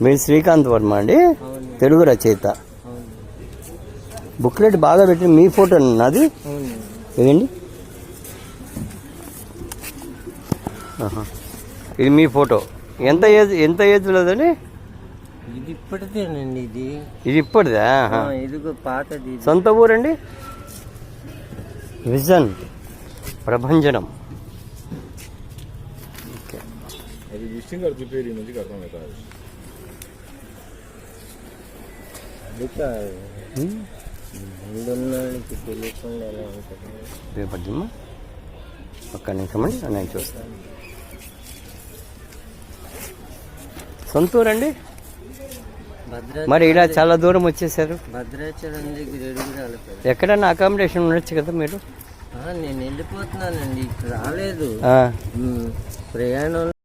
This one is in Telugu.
మీరు శ్రీకాంత్ వర్మ అండి, తెలుగు రచయిత. బుక్లెట్ బాగా పెట్టి మీ ఫోటో నాది ఇదండి. ఇది మీ ఫోటో. ఎంత ఏజ్ లేదండి? ఇది ఇప్పటిదేనండి. ఇది ఇప్పటిదా? ఇదిగో పాతది. సొంత ఊరండి? విజన్ ప్రభంజనం. రేపటిమ్మా ఒక్క నిమిషం అండి, నేను చూస్తాను. సొంతూరండి? మరి ఇలా చాలా దూరం వచ్చేసారు. భద్రాచలం దగ్గర ఎక్కడన్నా అకామిడేషన్ ఉండొచ్చు కదా మీరు? నేను వెళ్ళిపోతున్నానండి, రాలేదు ప్రయాణం.